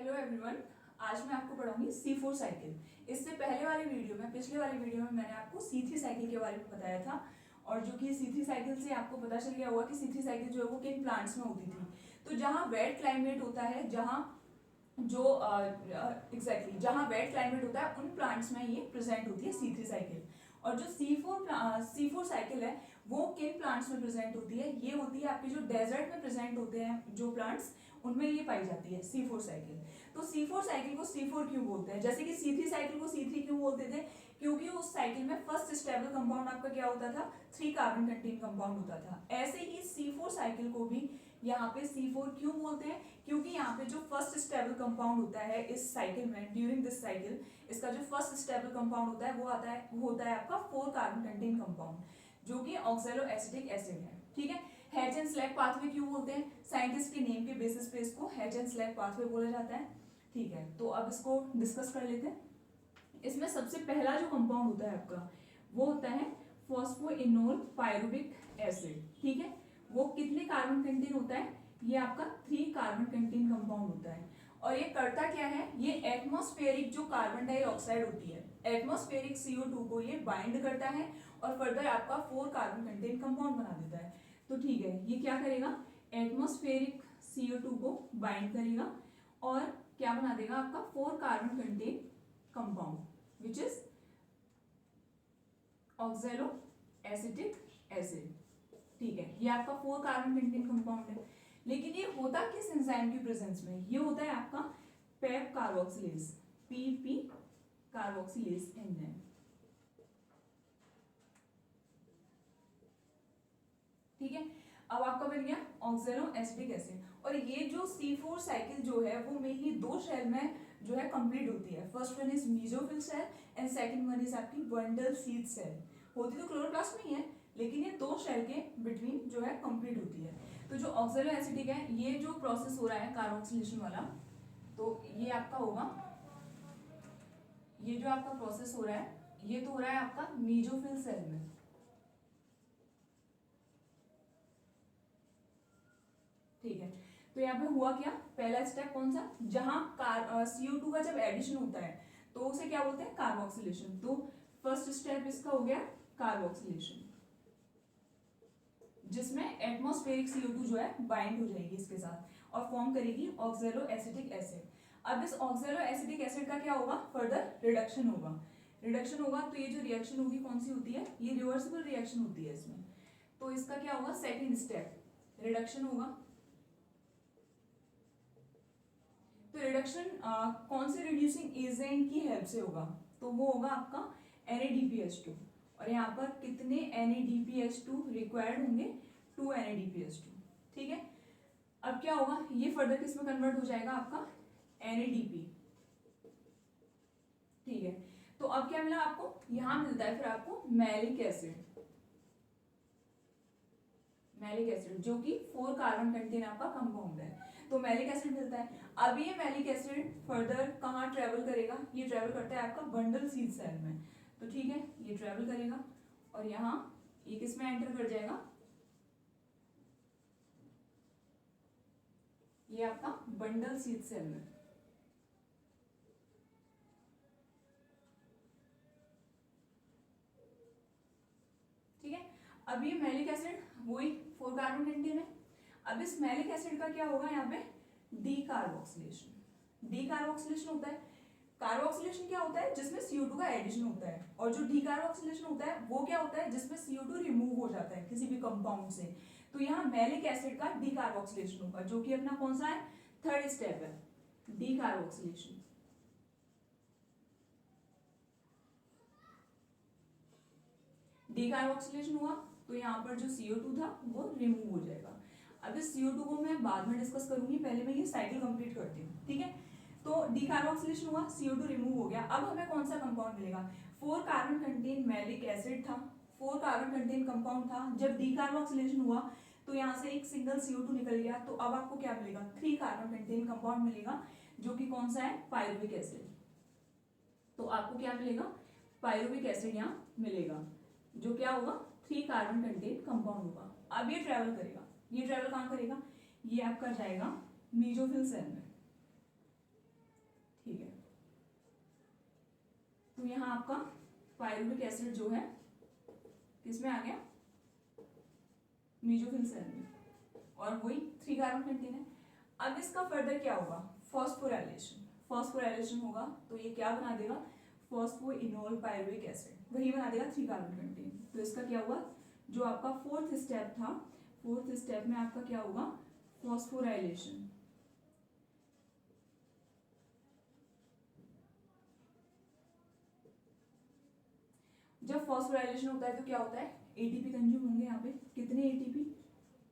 Hello everyone. आज मैं आपको पढ़ाऊंगी C4 साइकिल। इससे पहले वाले वीडियो में पिछले वाले वीडियो में मैंने आपको C3 साइकिल के बारे में बताया था और जो कि C3 साइकिल से आपको पता चल गया होगा कि C3 साइकिल जो है वो किन प्लांट्स में होती थी। तो जहाँ वेट क्लाइमेट होता है, जहाँ जो एग्जैक्टली जहाँ वेट क्लाइमेट होता है उन प्लांट्स में ये प्रेजेंट होती है C3 साइकिल। और जो C4 साइकिल है वो किन प्लांट्स में प्रेजेंट होती है, ये होती है आपके जो डेजर्ट में प्रेजेंट होते हैं जो प्लांट्स, उनमें ये पाई जाती है C4 साइकिल। तो C4 साइकिल को C4 क्यों बोलते हैं, जैसे कि C3 साइकिल को C3 क्यों बोलते थे, क्योंकि उस साइकिल में फर्स्ट स्टेबल कंपाउंड आपका क्या होता था, 3 कार्बन कंटेन कंपाउंड होता था। ऐसे ही C4 साइकिल को भी यहाँ पे C4 क्यों बोलते हैं, क्योंकि यहाँ पे जो फर्स्ट स्टेबल कंपाउंड होता है इस साइकिल में, ड्यूरिंग दिस साइकिल इसका जो फर्स्ट स्टेबल कंपाउंड होता है वो होता है आपका 4 कार्बन कंटेन कंपाउंड जो कि ऑक्सैलो एसिटिक एसिड है। ठीक है। हैच एंड स्लैग पाथवे क्यों बोलते हैं, साइंटिस्ट के नेम के बेसिस पे इसको हैच एंड स्लैग पाथवे बोला जाता है। ठीक है, तो अब इसको डिस्कस कर लेते हैं। इसमें सबसे पहला जो कंपाउंड होता है आपका वो होता है फॉस्फोइनोल पायरुविक एसिड। ठीक है, वो कितने कार्बन कंटेन होता है, ये आपका 3 कार्बन कंटेन कंपाउंड होता है। और ये करता क्या है, ये एटमॉस्फेरिक जो कार्बन डाइऑक्साइड होती है, एटमॉस्फेरिक CO2 को ये बाइंड करता है और फर्दर आपका 4 कार्बन कंटेन कंपाउंड बना देता है। तो ठीक है, ये क्या करेगा, एटमॉस्फेरिक CO2 को बाइंड करेगा और क्या बना देगा आपका 4 carbon contain compound which is oxalo acetic acid. ठीक है, ये आपका 4 कार्बन कंटेन कंपाउंड है। लेकिन ये होता किस एंजाइम की प्रेजेंस में, ये होता है आपका PEP carboxylase, PP carboxylase enzyme. ठीक है, अब आपका बन गया ऑक्सैलो एसिटिक एसिड। और ये जो C4 साइकिल जो है वो मेनली 2 शेल में जो है कंप्लीट होती है। First one is mesophyll cell and second one is आपकी बंडल सीड सेल। होती तो क्लोरोप्लास्ट में ही है, लेकिन ये 2 शेल के बिटवीन जो है कंप्लीट होती है। तो जो ऑक्सैलो एसिटिक है, ये जो प्रोसेस हो रहा है कार्बोक्सिलेशन वाला, तो ये आपका होगा, ये जो आपका प्रोसेस हो रहा है ये तो हो रहा है आपका मीसोफिल सेल में। ठीक है, तो यहाँ पे हुआ क्या, पहला स्टेप कौन सा, जहां CO2 का जब एडिशन होता है तो उसे क्या बोलते हैं, कार्बोक्सिलेशन। तो फर्स्ट स्टेप इसका हो गया कार्बोक्सिलेशन, जिसमें एटमॉस्फेरिक CO2 जो है बाइंड हो जाएगी इसके साथ और फॉर्म करेगी ऑक्सैलो एसिटिक एसिड। अब इस ऑक्सैलो एसिटिक एसिड का क्या होगा, फर्दर रिडक्शन होगा। रिडक्शन होगा तो ये जो रिएक्शन होगी कौन सी होती है, ये रिवर्सिबल रिएक्शन होती है इसमें। तो इसका क्या होगा, सेकेंड स्टेप रिडक्शन होगा। तो रिडक्शन कौन से रिड्यूसिंग एजेंट की हेल्प से होगा, तो वो होगा आपका NADPH2। और यहाँ पर कितने NADPH2 रिक्वायर्ड होंगे, 2 NADPH2। ठीक है, अब क्या होगा, ये फर्दर किस में कन्वर्ट हो जाएगा आपका NADP। ठीक है, तो अब क्या मिला आपको, यहां मिलता है फिर आपको मैलिक एसिड। मैलिक एसिड जो कि 4 कार्बन कंटेन आपका कंपाउंड है, तो मैलिक एसिड मिलता है। अब ये मैलिक एसिड फर्दर कहाँ ट्रेवल करेगा, ये ट्रेवल करता है आपका बंडल सीड सेल में। तो ठीक है, ये ट्रेवल करेगा और यहाँ ये किस में एंटर कर जाएगा, ये आपका बंडल सीड सेल में। ठीक है, अब ये मैलिक एसिड वही 4 कार्बन कंटेन है। अब इस मैलिक एसिड का क्या होगा, यहाँ पे डीकार्बोक्सिलेशन। डीकार्बोक्सिलेशन होता है, कार्बोक्सिलेशन क्या होता है, जिसमें CO2 का एडिशन होता है। और जो डीकार्बोक्सिलेशन होता है वो क्या होता है, जिसमें CO2 रिमूव हो जाता है किसी भी कंपाउंड से। तो यहाँ मैलिक एसिड का डीकार्बोक्सिलेशन होगा, जो कि अपना कौन सा है, थर्ड स्टेप है, डीकार्बोक्सिलेशन। डीकार्बोक्सिलेशन हुआ तो यहाँ पर जो CO2 था वो रिमूव हो जाएगा। अब इस CO2 को मैं बाद में डिस्कस करूंगी, पहले मैं ये साइकिल कंप्लीट करती हूँ। ठीक है, तो डीकार्बोक्सिलेशन हुआ, CO2 रिमूव हो गया। अब हमें कौन सा कंपाउंड मिलेगा, 4 कार्बन कंटेन मैलिक एसिड था, 4 कार्बन कंटेन कंपाउंड था। जब डीकार्बोक्सिलेशन हुआ तो यहाँ से एक सिंगल CO2 निकल गया, तो अब आपको क्या मिलेगा, 3 कार्बन कंटेन कंपाउंड मिलेगा, जो कि कौन सा है, पायरुविक एसिड। तो आपको क्या मिलेगा, पायरुविक एसिड यहाँ मिलेगा, जो क्या होगा, 3 कार्बन कंटेन कंपाउंड होगा। अब ये ट्रेवल करेगा, ये ट्रेवल कहाँ करेगा, ये आपका जाएगा मीसोफिल सेल में। तो यहाँ आपका पायरुविक एसिड जो है किसमें आ गया, मेसोफिल सेल में, और वही 3 कार्बन कंटेन है। अब इसका फर्दर क्या होगा, फॉस्फोराइलेशन, फॉस्फोराइलेशन होगा तो ये क्या बना देगा, फॉस्फोइनोल पायरुविक एसिड, वही बना देगा 3 कार्बन कंटेन। तो इसका क्या हुआ, जो आपका 4th स्टेप था, 4th स्टेप में आपका क्या होगा, फॉस्फोराइलेशन। जब फॉस्फोराइलेशन होता है तो क्या होता है, एटीपी कंज्यूम होंगे, यहाँ पे कितने एटीपी,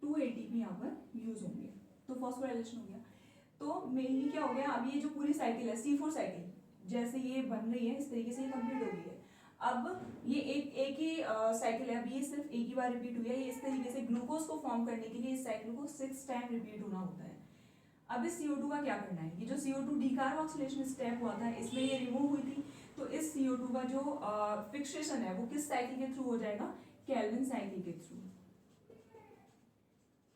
2 एटीपी यहाँ पर यूज होंगे, तो फॉस्फोराइलेशन हो गया। तो मेनली क्या हो गया, अब ये जो पूरी साइकिल है C4 साइकिल, जैसे ये बन रही है इस तरीके से ये कंप्लीट हो गई है। अब ये एक ही साइकिल है, अब ये सिर्फ एक ही बार रिपीट हुई है। ये इस तरीके से ग्लूकोज को फॉर्म करने के लिए इस साइकिल को 6 टाइम रिपीट होना होता है। अब इस CO2 का क्या करना है, ये जो CO2 डिकार्बोक्सिलेशन स्टेप हुआ था इसमें ये रिमूव हुई थी, तो इस CO2 का जो फिक्सेशन है वो किस साइकिल के थ्रू हो जाएगा, केल्विन साइकिल के थ्रू।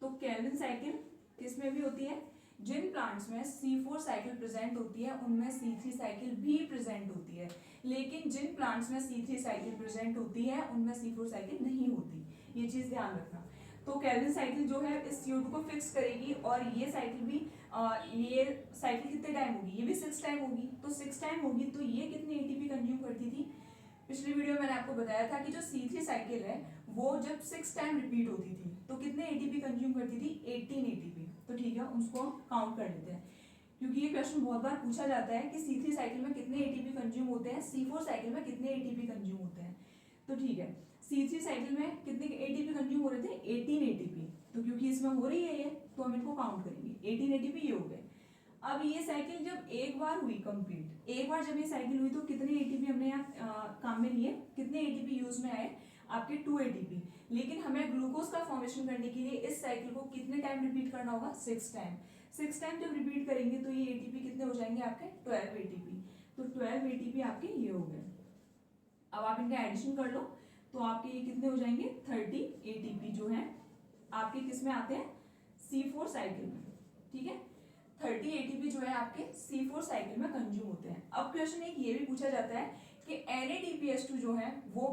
तो केल्विन साइकिल किसमें भी होती है, जिन प्लांट्स में C4 साइकिल प्रेजेंट होती है उनमें C3 साइकिल भी प्रेजेंट होती है, लेकिन जिन प्लांट्स में C3 साइकिल प्रेजेंट होती है उनमें C4 साइकिल नहीं होती, ये चीज ध्यान रखना। तो केल्विन साइकिल जो है इस CO2 को फिक्स करेगी, और ये साइकिल भी ये साइकिल कितने टाइम होगी, ये भी 6 टाइम होगी। तो 6 टाइम होगी तो ये कितनी एटीपी कंज्यूम करती थी, पिछली वीडियो में मैंने आपको बताया था कि जो C3 साइकिल है वो जब 6 टाइम रिपीट होती थी तो कितने एटीपी कंज्यूम करती थी, 18 एटीपी। तो ठीक है, उसको काउंट कर लेते हैं, क्योंकि ये क्वेश्चन बहुत बार पूछा जाता है कि C3 साइकिल में कितने एटीपी कंज्यूम होते हैं, C4 साइकिल में कितने एटीपी कंज्यूम होते हैं। तो ठीक है, C3 साइकिल में कितने एटीपी कंज्यूम हो रहे थे, 18 एटीपी। तो क्योंकि इसमें हो रही है ये, तो हम इनको काउंट करेंगे, 18 एटीपी ये हो गए। अब ये साइकिल जब एक बार हुई कंप्लीट, एक बार जब ये साइकिल हुई तो कितने एटीपी हमने यहाँ काम में लिए, कितने एटीपी यूज में आए, आपके 2 एटीपी। लेकिन हमें ग्लूकोज का फॉर्मेशन करने के लिए इस साइकिल को कितने टाइम रिपीट करना होगा, 6 टाइम। 6 टाइम जब रिपीट करेंगे तो ये एटीपी कितने हो जाएंगे आपके, 12 एटीपी। तो 12 एटीपी आपके ये हो गए। अब आप इनका एडिशन कर लो तो आपके ये कितने हो जाएंगे, 30 एटीपी जो है आपके किस में आते हैं, C4 साइकिल में। ठीक है, 30 एटीपी जो है आपके C4 साइकिल में कंज्यूम होते हैं। अब क्वेश्चन एक ये भी पूछा जाता है कि NADPH2 जो है वो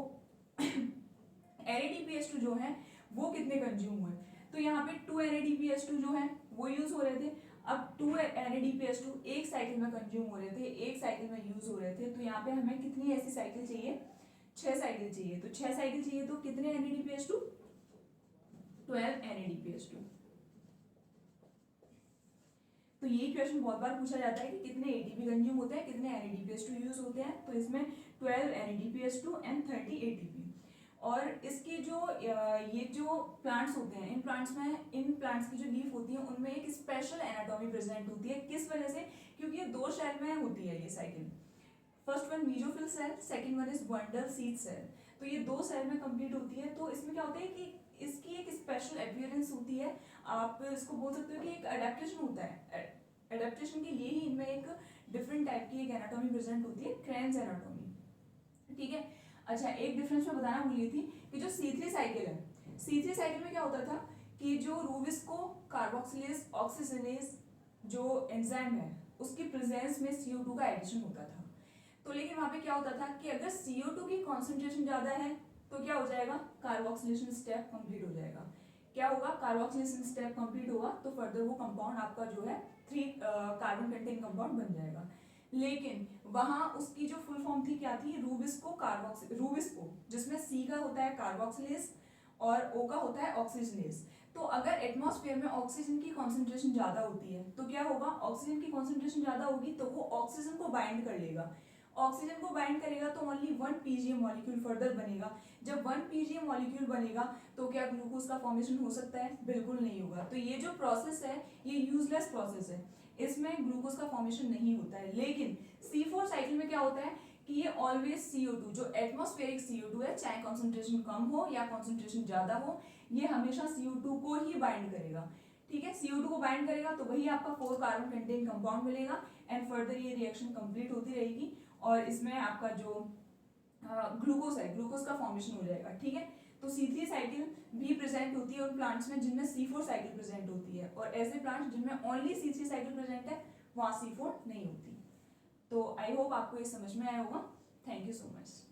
NADPH2 जो है वो कितने कंज्यूम हुए। तो यहाँ पे 2 NADPH2 जो है वो यूज हो रहे थे। अब 2 NADPH2 एक साइकिल में कंज्यूम हो रहे थे, एक साइकिल में यूज हो रहे थे। तो यहाँ पे हमें कितनी ऐसी साइकिल चाहिए, 6 साइकिल चाहिए। तो 6 साइकिल चाहिए तो कितने NADPH2, 12 NADPH2। तो यही क्वेश्चन बहुत बार पूछा जाता है कि कितने एटीपी कंज्यूम होते हैं, कितने NADPH2 यूज होते हैं। तो इसमें 12 NADPH2 एंड 30 एटीपी। और इसके जो ये जो प्लांट्स होते हैं, इन प्लांट्स की जो लीफ होती है उनमें एक स्पेशल एनाटॉमी प्रेजेंट होती है। किस वजह से, क्योंकि ये 2 सेल में होती है ये cycle. First one mesophyll cell, second one is bundle sheath cell. तो ये 2 सेल में कंप्लीट होती है। तो इसमें क्या होता है कि इसकी एक स्पेशल अपीयरेंस होती है, आप इसको बोल सकते हो कि एक अडेप्टेशन होता है। अडेप्टेशन के लिए ही इनमें एक डिफरेंट टाइप की एक एनाटॉमी प्रेजेंट होती है, क्रेन्स एनाटॉमी। ठीक है, अच्छा एक डिफरेंस मैं बताना भूल गई थी कि जो C3 साइकिल है, C3 साइकिल में क्या होता था कि जो रूबिस्को कार्बोक्सिलेज ऑक्सीजनेज जो एंजाइम है उसकी प्रेजेंस में CO2 का एडिशन होता था। तो लेकिन वहां पे क्या होता था कि अगर CO2 की कॉन्सेंट्रेशन ज्यादा है तो क्या हो जाएगा, कार्बोक्सिलेशन स्टेप कंप्लीट हो जाएगा। क्या होगा, कार्बोक्सिलेशन स्टेप कंप्लीट होगा तो फर्दर वो कंपाउंड आपका जो है 3 कार्बन कंटेन कंपाउंड बन जाएगा। लेकिन वहां उसकी जो फुल फॉर्म थी क्या थी, रूबिस्को, जिसमें C का होता है कार्बोक्सिलेज और O का होता है ऑक्सीजनेज। तो अगर एटमॉस्फेयर में ऑक्सीजन की कॉन्सेंट्रेशन ज्यादा होती है तो क्या होगा, ऑक्सीजन की कॉन्सेंट्रेशन ज्यादा होगी तो वो ऑक्सीजन को बाइंड कर लेगा। ऑक्सीजन को बाइंड करेगा तो ओनली 1 PGM मॉलिक्यूल फर्दर बनेगा। जब 1 PGM मॉलिक्यूल बनेगा तो क्या ग्लूकोज का फॉर्मेशन हो सकता है, बिल्कुल नहीं होगा। तो ये जो प्रोसेस है ये यूजलेस प्रोसेस है, इसमें ग्लूकोज का फॉर्मेशन नहीं होता है। लेकिन C4 साइकिल में क्या होता है कि ये ऑलवेज CO2 जो एटमॉस्फेरिक CO2 है, चाहे कॉन्सेंट्रेशन कम हो या कॉन्सेंट्रेशन ज्यादा हो, ये हमेशा CO2 को ही बाइंड करेगा। ठीक है, CO2 को बाइंड करेगा तो वही आपका 4 कार्बन कंटेन कंपाउंड मिलेगा एंड फर्दर ये रिएक्शन कंप्लीट होती रहेगी और इसमें आपका जो ग्लूकोज है, ग्लूकोज का फॉर्मेशन हो जाएगा। ठीक है, तो C3 साइकिल भी प्रेजेंट होती है उन प्लांट्स में जिनमें C4 साइकिल प्रेजेंट होती है, और ऐसे प्लांट्स जिनमें ओनली C3 साइकिल प्रेजेंट है वहां C4 नहीं होती। तो आई होप आपको ये समझ में आया होगा। Thank you so much.